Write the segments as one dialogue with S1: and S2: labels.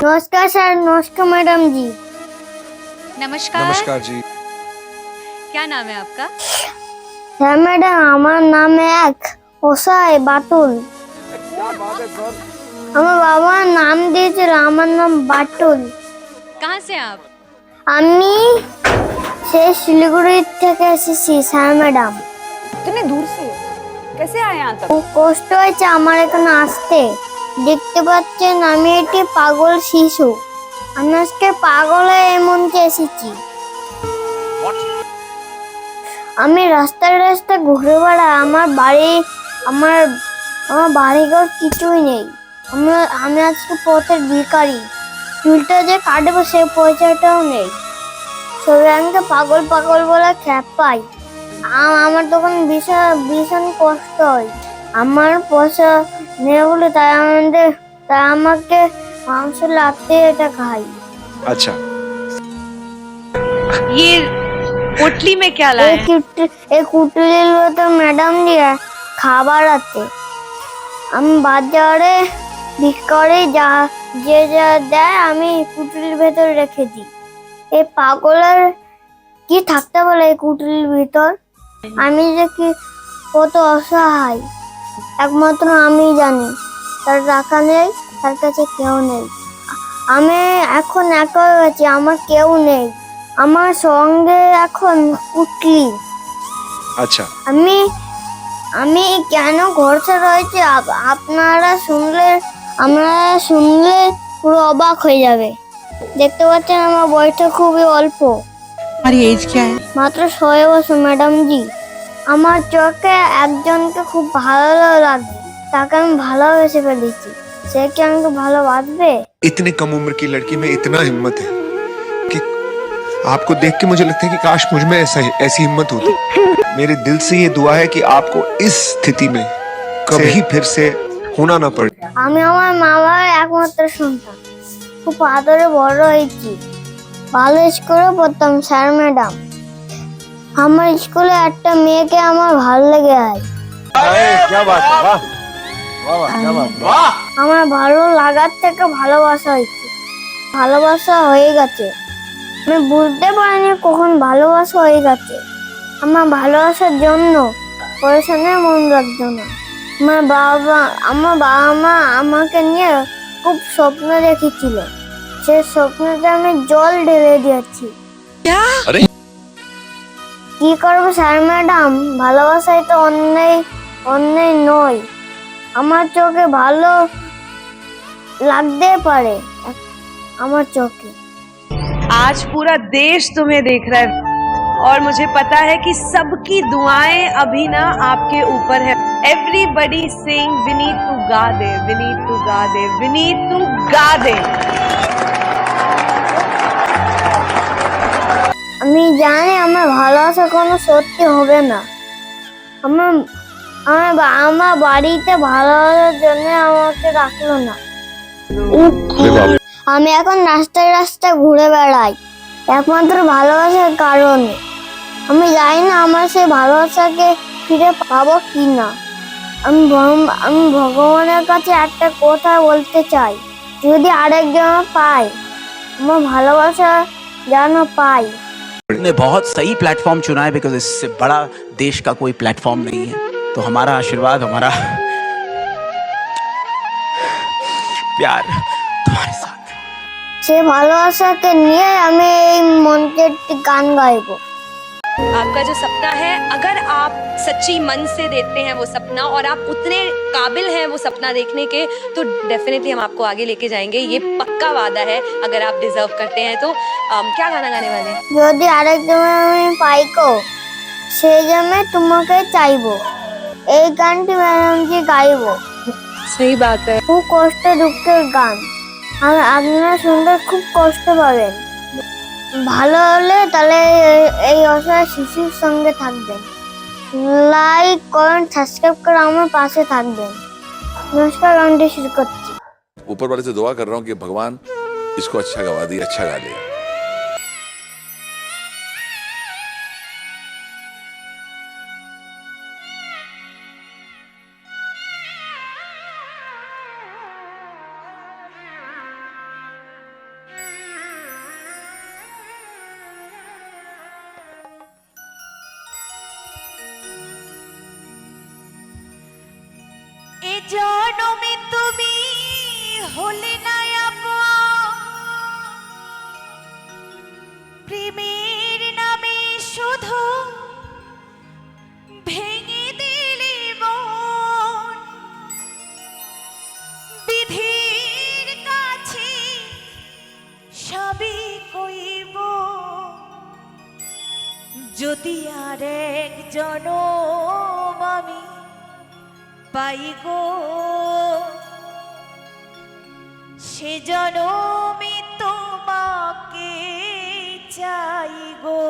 S1: नमस्कार सर, नमस्कार मैडम जी।
S2: नमस्कार।
S3: नमस्कार जी।
S2: क्या नाम है आपका?
S1: सर मैडम, আমার নাম এক ওসাই বাটুল। আমার বাবা নাম দিয়েছিল, আমার নাম বাটুল।
S2: कहाँ से आप?
S1: আমি সেই শিলিগুড়ি থেকে এসেছি স্যার ম্যাডাম।
S4: इतने दूर से कैसे आए यहाँ तक?
S1: খুব কষ্ট হয়েছে আমার এখানে আসতে। দেখতে পাচ্ছেন আমি একটি পাগল শিশু। আমি আজকে পাগল হয়ে এই মঞ্চে এসেছি। আমি রাস্তায় রাস্তায় ঘুরে বেড়াই। আমার আমার আমার বাড়িঘর কিছুই নেই। আমি আজকে পথের ভিখারি। চুলটা যে কাটবো সে পয়সাটাও নেই। সবাই আমাকে পাগল পাগল বলে খ্যাপাই। আমার তখন ভীষণ ভীষণ কষ্ট হয়। আমার পয়সা নেই বলে তাই আমাকে মাংস লাত্তি এটা খাই।
S3: अच्छा,
S2: ये पोटली में क्या
S1: এই
S2: लाए?
S1: কুটুলির ভেতর ম্যাডাম দিয়ে খাবার আছে। আমি বাজারে ভিক্ষারে যে যা দেয় আমি কুটুলির ভেতর রেখে দিই। এই পাগলের কি থাকতে বলে এই কুটুলির ভিতর? আমি যে কি কত অসহায় একমাত্র আমি জানি। তার টাকা নেই, তার কাছে কেউ নেই। আমি এখন একা হয়ে গেছি, আমার কেউ নেই। আমার সঙ্গে এখন কুটলি।
S3: अच्छा।
S1: আমি কেন ঘর ছেড়ে রয়েছি আপনারা শুনলে পুরো অবাক হয়ে যাবে। দেখতে পাচ্ছেন আমার বয়সটা খুবই অল্প।
S4: हमारी एज क्या है?
S1: মাত্র 6 বছর ম্যাডাম জি। আমার চোখে একজনকে খুব ভালো লাগে, তাকে আমি ভালোবেসে ফেলেছি। সে কি আমাকে ভালোবাসবে?
S3: इतनी कम उम्र की लड़की में इतना हिम्मत है कि आपको देख के मुझे लगता है कि काश मुझ में ऐसी हिम्मत होती। मेरे दिल से ये दुआ है कि आपको इस स्थिति में कभी फिर से होना ना पड़े।
S1: আমি আমার মা বাবার একমাত্র সন্তান। খুব আদরে বড় হয়েছি। ভালো স্কুলে পড়তাম স্যার ম্যাডাম। আমার স্কুলে একটা মেয়েকে আমার ভালো লেগে যায়।
S3: क्या बात है, वाह वाह वाह, क्या बात है।
S1: আমার ভালো লাগার থেকে ভালোবাসা হয়েছে। ভালোবাসা হয়ে গেছে। আমি বুঝতে পারিনি কখন ভালোবাসা হয়ে গেছে। আমার ভালোবাসার জন্য পড়াশোনায় মন লাগতো না। আমার বাবা মা আমাকে নিয়ে খুব স্বপ্ন দেখেছিল। সে স্বপ্নতে আমি জল ঢেলে দিয়েছি।
S3: अरे
S1: কি করবো স্যার ম্যাডাম, ভালোবাসায় তো অন্যায় নয়। আমার চোখে ভালো লাগতে পারে, আমার চোখে।
S5: आज पूरा देश तुम्हें देख रहा है और मुझे पता है कि सबकी दुआएं अभी ना आपके ऊपर है। Everybody saying we need to gather, we need to gather, we need to गा दे।
S1: আমি জানি আমার ভালোবাসা কোনো সত্যি হবে না। আমার বাড়িতে ভালোবাসার জন্য আমাকে রাখলো না। আমি এখন রাস্তায় রাস্তায় ঘুরে বেড়াই একমাত্র ভালোবাসার কারণে। আমি জানি না আমার সেই ভালোবাসাকে ফিরে পাবো কি না। আমি ভগবানের কাছে একটা কথা বলতে চাই, যদি আরেকজন পাই, আমার ভালোবাসা যেন পাই।
S6: ने बहुत सही प्लेटफॉर्म चुना है बिकॉज इससे बड़ा देश का कोई प्लेटफॉर्म नहीं है। तो हमारा आशीर्वाद, हमारा प्यार तुम्हारे साथ।
S1: সে ভালোবাসাকে নিয়ে আমি এই মঞ্চে একটি গান গাইবো।
S2: आपका जो सपना है, अगर आप सच्ची मन से देखते हैं वो सपना और आप उतने काबिल हैं वो सपना देखने के, तो डेफिनेटली हम आपको आगे लेके जाएंगे। ये पक्का वादा है। अगर आप डिजर्व करते हैं तो क्या गाना गाने वाले हैं?
S1: যদি আরেকজন আমি পাইকো সে জন্য তোমাকে চাইবো, এই গানটি ম্যাডামজি গাইবো।
S2: सही बात है।
S1: খুব কষ্ট দুঃখের গান। আপনারা শুনতে খুব কষ্ট পাবেন। ভালো হলে তাহলে এই অসহায় শিশুর সঙ্গে থাকবেন। লাইক কমেন্ট সাবস্ক্রাইব করে আমার পাশে থাকবেন। নমস্কার, গানটি শুরু করছি।
S7: ऊपर वाले से दुआ कर रहा हूँ कि भगवान इसको अच्छा गवा दे, अच्छा गा ले।
S8: জনমে তুমি হলে না আপন, প্রেমের নামে শুধু ভেঙে দিলে মন। বিধির কাছে সবই কইব, যদি আর এক জনম আমি পাই গো, সে জনমে তোমাকে চাই গো।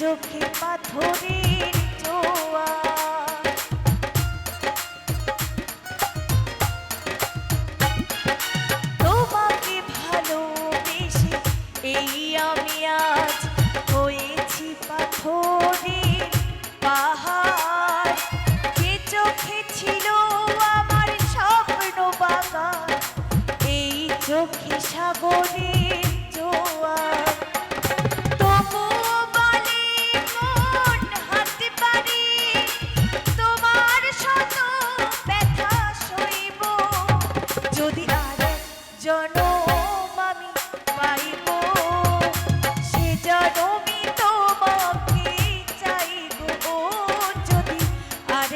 S9: চোখে পাথরের জোয়ার। তোমাকে ভালোবেসে এই আমি আজ হয়েছি পাথরের পাহাড়। যে চোখে ছিল আমার স্বপ্ন বাগান, এই চোখে সাগরের জোয়ার। তবু বলে মন হাত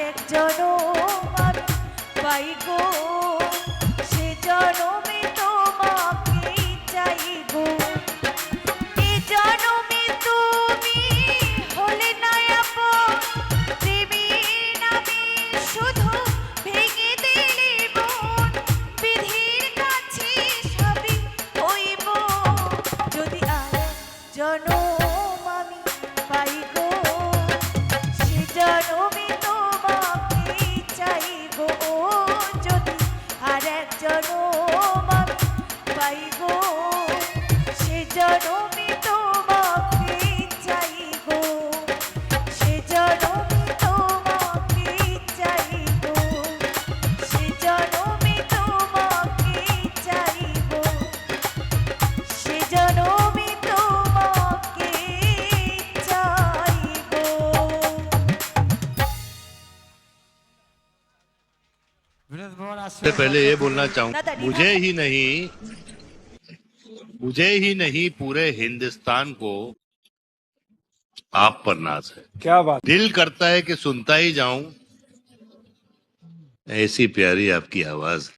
S8: আরেক জনম আমি পাই গো সে জনমে তোমাকে চাই গো এ জনমে তুমি হলে না আপন প্রেমের নামে শুধু ভেঙে দিলে মন বিধির কাছে সবই হইব যদি আরেক জনম আমি পাই গো সে জনমে তোমাকে চাই গো যদি আরেক জনম আমি পাই গো সে জনমে তোমাকে চাই গো সে জনমে তোমাকে চাই গো সে জনমে তোমাকে চাই গো সে জনমে তোমাকে চাই গো
S10: सबसे पहले ये बोलना चाहूँ मुझे ही नहीं पूरे हिंदुस्तान को आप पर नाज है।
S3: क्या बात।
S10: दिल करता है कि सुनता ही जाऊं, ऐसी प्यारी आपकी आवाज है।